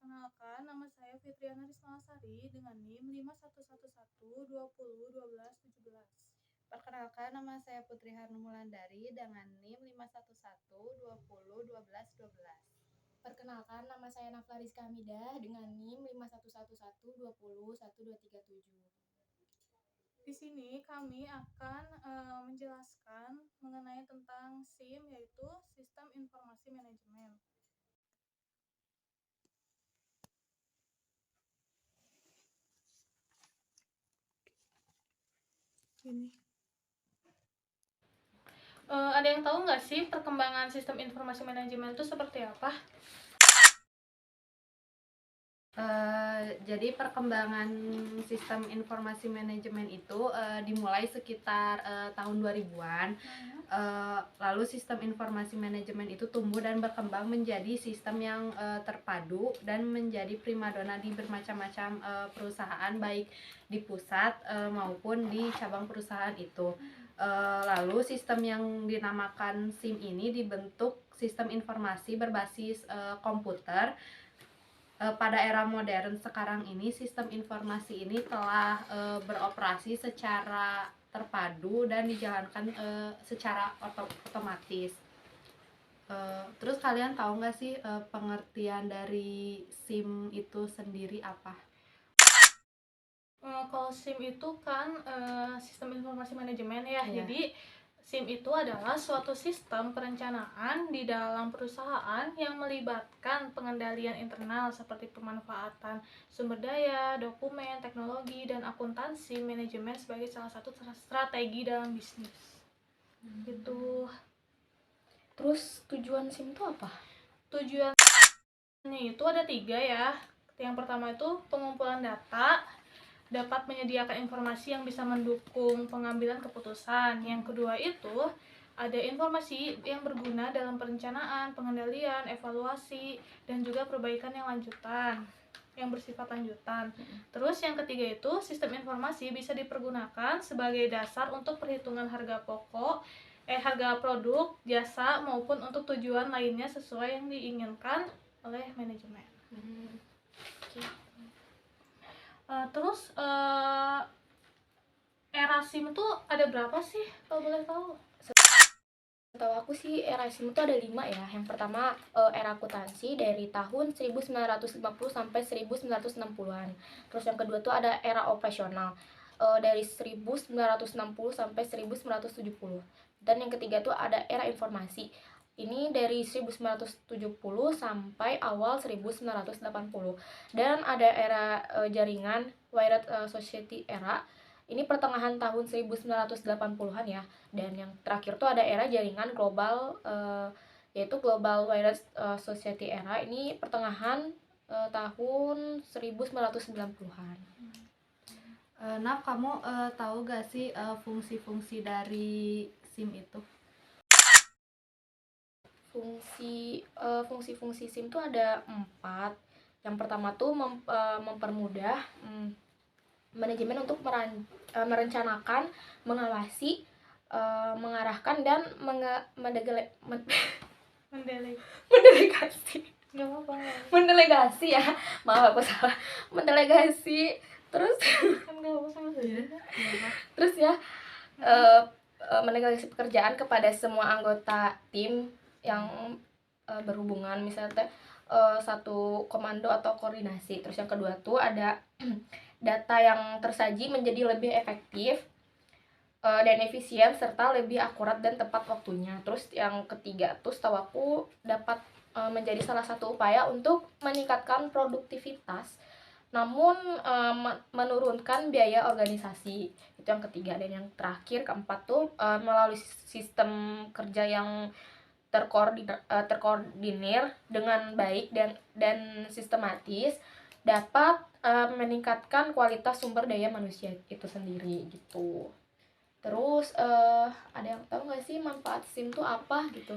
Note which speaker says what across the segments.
Speaker 1: Perkenalkan, nama saya Fitriana Rismalasari dengan NIM 5111201217.
Speaker 2: Perkenalkan, nama saya Putri Harnumulandari dengan NIM 511201212.
Speaker 3: Perkenalkan, nama saya Nafla Rizka Hamidah dengan NIM 51111201237.
Speaker 1: Di sini kami akan menjelaskan mengenai tentang SIM, yaitu Sistem Informasi Manajemen. Ada yang tahu nggak sih perkembangan sistem informasi manajemen itu seperti apa?
Speaker 2: Jadi perkembangan sistem informasi manajemen itu dimulai sekitar tahun 2000-an. Lalu sistem informasi manajemen itu tumbuh dan berkembang menjadi sistem yang terpadu dan menjadi primadona di bermacam-macam perusahaan, baik di pusat maupun di cabang perusahaan itu. Lalu sistem yang dinamakan SIM ini dibentuk sistem informasi berbasis komputer. Pada era modern sekarang ini, sistem informasi ini telah beroperasi secara terpadu dan dijalankan secara otomatis. Terus kalian tahu nggak sih pengertian dari SIM itu sendiri apa?
Speaker 1: Kalau SIM itu kan sistem informasi manajemen ya.
Speaker 2: Iya.
Speaker 1: Jadi SIM itu adalah suatu sistem perencanaan di dalam perusahaan yang melibatkan pengendalian internal seperti pemanfaatan sumber daya, dokumen, teknologi, dan akuntansi manajemen sebagai salah satu strategi dalam bisnis. Gitu.
Speaker 3: Terus tujuan SIM itu apa?
Speaker 1: Tujuannya itu ada 3 ya. Yang pertama itu pengumpulan data, dapat menyediakan informasi yang bisa mendukung pengambilan keputusan. Yang kedua itu ada informasi yang berguna dalam perencanaan, pengendalian, evaluasi, dan juga perbaikan yang bersifat lanjutan. Terus yang ketiga itu sistem informasi bisa dipergunakan sebagai dasar untuk perhitungan harga produk, jasa, maupun untuk tujuan lainnya sesuai yang diinginkan oleh manajemen. Terus era SIM itu ada berapa sih kalau boleh tahu?
Speaker 3: Setahu aku sih era SIM itu ada 5 ya. Yang pertama era akuntansi dari tahun 1950 sampai 1960-an. Terus yang kedua tuh ada era operasional dari 1960 sampai 1970. Dan yang ketiga tuh ada era informasi. Ini dari 1970 sampai awal 1980. Dan ada era jaringan Wired Society era. Ini pertengahan tahun 1980-an ya. Dan yang terakhir tuh ada era jaringan global yaitu Global Wired Society era. Ini pertengahan tahun 1990-an.
Speaker 2: Nah, kamu tahu gak sih fungsi-fungsi dari SIM itu?
Speaker 3: Fungsi-fungsi SIM tuh ada 4. Yang pertama tuh mempermudah manajemen untuk merencanakan, mengawasi, mengarahkan, dan mendelegasi ya. Maaf aku salah. Mendelegasi. Terus terus ya mendelegasi pekerjaan kepada semua anggota tim yang berhubungan, misalnya satu komando atau koordinasi. Terus yang kedua tuh ada data yang tersaji menjadi lebih efektif dan efisien serta lebih akurat dan tepat waktunya. Terus yang ketiga tuh setahu aku dapat menjadi salah satu upaya untuk meningkatkan produktivitas namun menurunkan biaya organisasi. Itu yang ketiga. Dan yang terakhir keempat tuh melalui sistem kerja yang terkoordinir dengan baik dan sistematis dapat meningkatkan kualitas sumber daya manusia itu sendiri gitu. Terus ada yang tahu nggak sih manfaat SIM tuh apa gitu?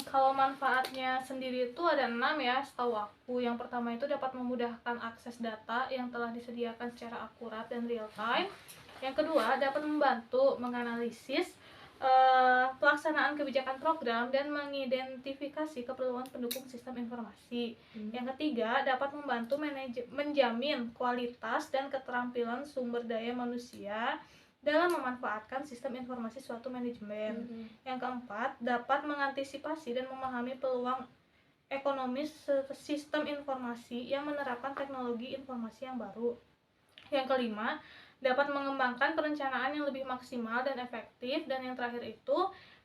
Speaker 1: Kalau manfaatnya sendiri itu ada 6 ya setahu aku. Yang pertama itu dapat memudahkan akses data yang telah disediakan secara akurat dan real time. Yang kedua dapat membantu menganalisis pelaksanaan kebijakan program dan mengidentifikasi keperluan pendukung sistem informasi. Yang ketiga, dapat membantu menjamin kualitas dan keterampilan sumber daya manusia dalam memanfaatkan sistem informasi suatu manajemen. Yang keempat, dapat mengantisipasi dan memahami peluang ekonomis sistem informasi yang menerapkan teknologi informasi yang baru. Yang kelima, dapat mengembangkan perencanaan yang lebih maksimal dan efektif. Dan yang terakhir itu,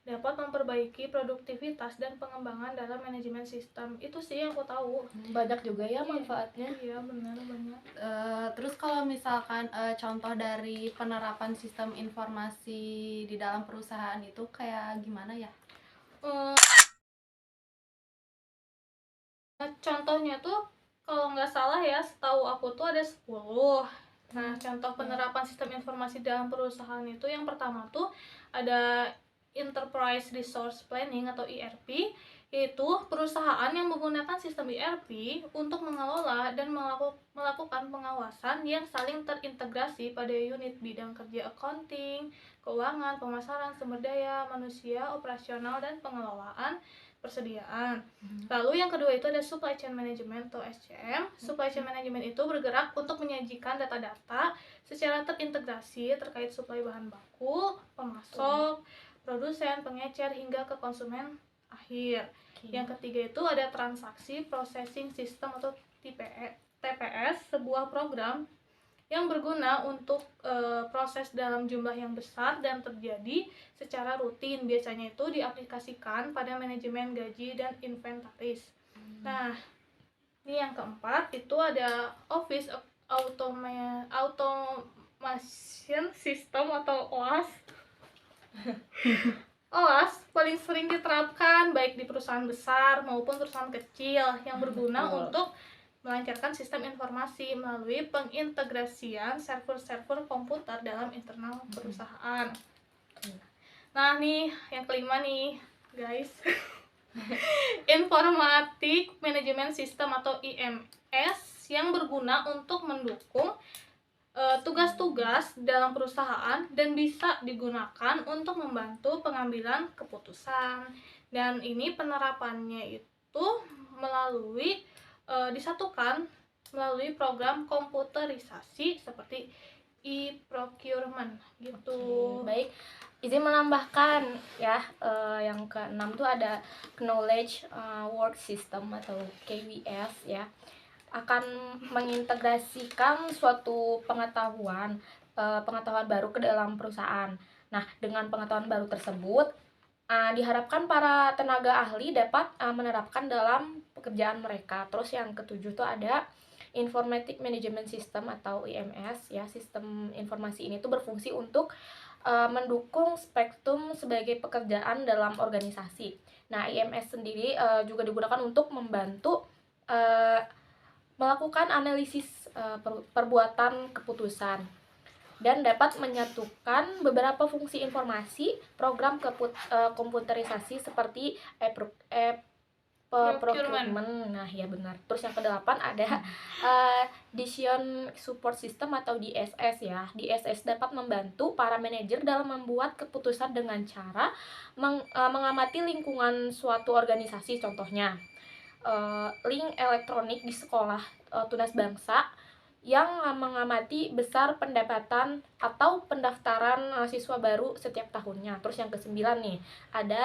Speaker 1: dapat memperbaiki produktivitas dan pengembangan dalam manajemen sistem. Itu sih yang aku tahu.
Speaker 3: Banyak juga ya manfaatnya.
Speaker 1: Iya, benar, banyak.
Speaker 2: Terus kalau misalkan contoh dari penerapan sistem informasi di dalam perusahaan itu kayak gimana ya?
Speaker 1: Contohnya tuh kalau nggak salah ya, setahu aku tuh ada 10. Nah, contoh penerapan sistem informasi dalam perusahaan itu yang pertama tuh ada Enterprise Resource Planning atau ERP, yaitu perusahaan yang menggunakan sistem ERP untuk mengelola dan melakukan pengawasan yang saling terintegrasi pada unit bidang kerja accounting, keuangan, pemasaran, sumber daya manusia, operasional, dan pengelolaan persediaan. Lalu yang kedua itu ada Supply Chain Management atau SCM. Supply Chain Management itu bergerak untuk menyajikan data-data secara terintegrasi terkait suplai bahan baku, pemasok, produsen, pengecer, hingga ke konsumen akhir. Yang ketiga itu ada Transaksi Processing System atau TPS, sebuah program yang berguna untuk proses dalam jumlah yang besar dan terjadi secara rutin. Biasanya itu diaplikasikan pada manajemen gaji dan inventaris. Nah, ini yang keempat itu ada Office Automation System atau OAS. OAS paling sering diterapkan baik di perusahaan besar maupun perusahaan kecil yang berguna untuk melancarkan sistem informasi melalui pengintegrasian server-server komputer dalam internal perusahaan. Nah nih, yang kelima nih guys, Informatic Management System atau IMS yang berguna untuk mendukung tugas-tugas dalam perusahaan dan bisa digunakan untuk membantu pengambilan keputusan. Dan ini penerapannya itu disatukan melalui program komputerisasi seperti e-procurement gitu.
Speaker 3: Baik, izin menambahkan ya, yang keenam tuh ada Knowledge Work System atau KWS ya, akan mengintegrasikan suatu pengetahuan baru ke dalam perusahaan. Nah, dengan pengetahuan baru tersebut diharapkan para tenaga ahli dapat menerapkan dalam pekerjaan mereka. Terus yang ketujuh tuh ada Informatic Management System atau IMS ya. Sistem informasi ini tuh berfungsi untuk mendukung spektrum sebagai pekerjaan dalam organisasi. Nah, IMS sendiri juga digunakan untuk membantu melakukan analisis perbuatan keputusan dan dapat menyatukan beberapa fungsi informasi program komputerisasi seperti procurement. Nah, ya benar. Terus yang kedelapan ada Decision Support System atau DSS ya. DSS dapat membantu para manajer dalam membuat keputusan dengan cara mengamati lingkungan suatu organisasi. Contohnya link elektronik di sekolah tunas bangsa yang mengamati besar pendapatan atau pendaftaran siswa baru setiap tahunnya. Terus yang kesembilan nih, ada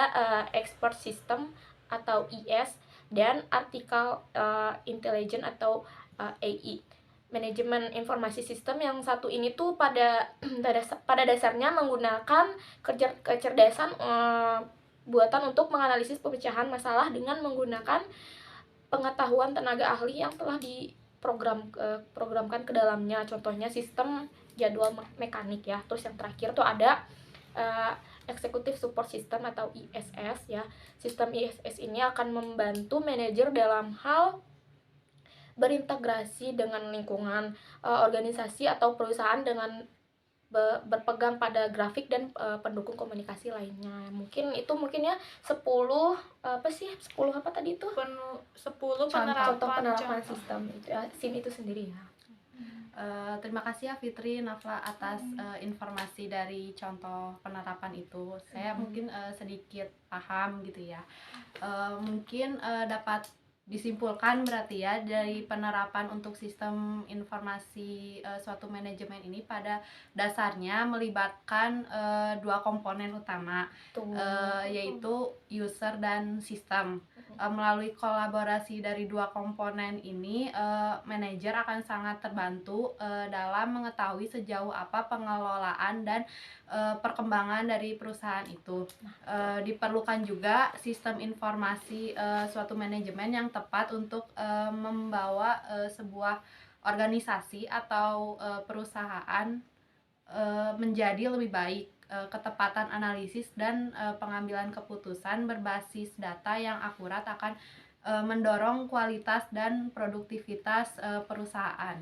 Speaker 3: Expert System atau IS dan Article Intelligence atau AI. Manajemen informasi sistem yang satu ini tuh pada dasarnya menggunakan kecerdasan buatan untuk menganalisis pemecahan masalah dengan menggunakan pengetahuan tenaga ahli yang telah programkan ke dalamnya. Contohnya sistem jadwal mekanik ya. Terus yang terakhir tuh ada Executive Support System atau ISS ya. Sistem ISS ini akan membantu manajer dalam hal berintegrasi dengan lingkungan organisasi atau perusahaan dengan berpegang pada grafik dan pendukung komunikasi lainnya. Mungkin ya 10 apa tadi itu?
Speaker 1: 10
Speaker 2: contoh
Speaker 1: penerapan
Speaker 2: sistem itu SIM itu sendiri ya. Terima kasih ya Fitri, Nafla atas informasi dari contoh penerapan itu. Saya mungkin sedikit paham gitu ya. Mungkin dapat disimpulkan berarti ya dari penerapan untuk sistem informasi suatu manajemen ini pada dasarnya melibatkan dua komponen utama,
Speaker 3: Tuh.
Speaker 2: yaitu user dan sistem. Melalui kolaborasi dari dua komponen ini, manajer akan sangat terbantu dalam mengetahui sejauh apa pengelolaan dan perkembangan dari perusahaan itu. Diperlukan juga sistem informasi suatu manajemen yang tepat untuk membawa sebuah organisasi atau perusahaan menjadi lebih baik. Ketepatan analisis dan pengambilan keputusan berbasis data yang akurat akan mendorong kualitas dan produktivitas perusahaan.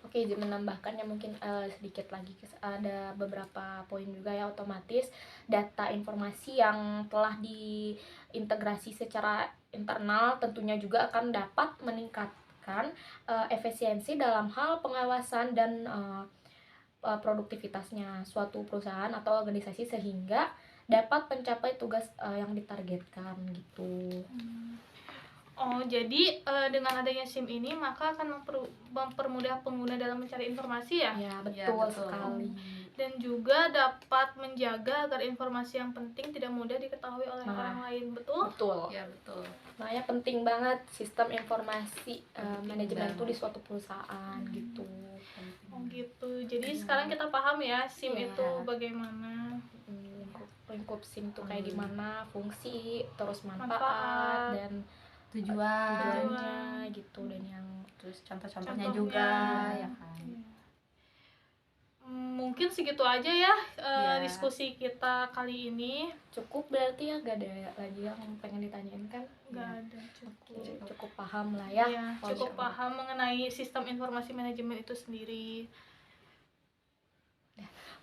Speaker 3: Oke, izin menambahkan ya mungkin sedikit lagi, ada beberapa poin juga ya. Otomatis data informasi yang telah diintegrasi secara internal tentunya juga akan dapat meningkatkan efisiensi dalam hal pengawasan dan produktivitasnya suatu perusahaan atau organisasi sehingga dapat mencapai tugas yang ditargetkan gitu.
Speaker 1: Oh, jadi dengan adanya SIM ini maka akan mempermudah pengguna dalam mencari informasi ya?
Speaker 3: Ya,
Speaker 2: Ya,
Speaker 3: betul
Speaker 2: betul.
Speaker 3: sekali.
Speaker 1: Dan juga dapat menjaga agar informasi yang penting tidak mudah diketahui oleh
Speaker 3: Nah.
Speaker 1: orang lain, betul?
Speaker 3: Betul.
Speaker 2: Ya, betul.
Speaker 3: Makanya penting banget sistem informasi
Speaker 2: Penting
Speaker 3: manajemen itu
Speaker 2: banget.
Speaker 3: di suatu perusahaan gitu.
Speaker 1: Oh gitu. Jadi sekarang kita paham ya SIM
Speaker 3: Iya.
Speaker 1: itu bagaimana.
Speaker 3: Lingkup SIM tuh kayak gimana, fungsi, terus
Speaker 1: Manfaat.
Speaker 3: manfaat dan
Speaker 2: Tujuan,
Speaker 3: tujuannya gitu, dan yang
Speaker 2: terus contoh-contohnya
Speaker 1: Contohnya.
Speaker 2: juga ya kan.
Speaker 1: Mungkin segitu aja ya
Speaker 2: Ya.
Speaker 1: diskusi kita kali ini.
Speaker 3: cukup berarti ya, gak ada lagi yang pengen ditanyain kan?
Speaker 1: Nggak
Speaker 2: Ya.
Speaker 1: ada, cukup.
Speaker 3: Cukup paham lah ya.
Speaker 1: Iya,
Speaker 3: kalau
Speaker 1: cukup
Speaker 3: soal-
Speaker 1: paham mengenai sistem informasi manajemen itu sendiri.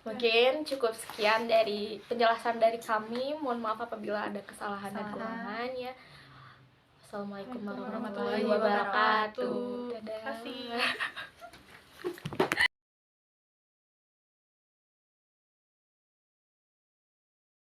Speaker 3: Mungkin cukup sekian dari penjelasan dari kami. Mohon maaf apabila ada kesalahan dan
Speaker 1: Kesalahan.
Speaker 3: kekurangan ya. Assalamualaikum
Speaker 1: Waalaikumsalam
Speaker 3: warahmatullahi
Speaker 1: warahmatullahi
Speaker 3: wabarakatuh.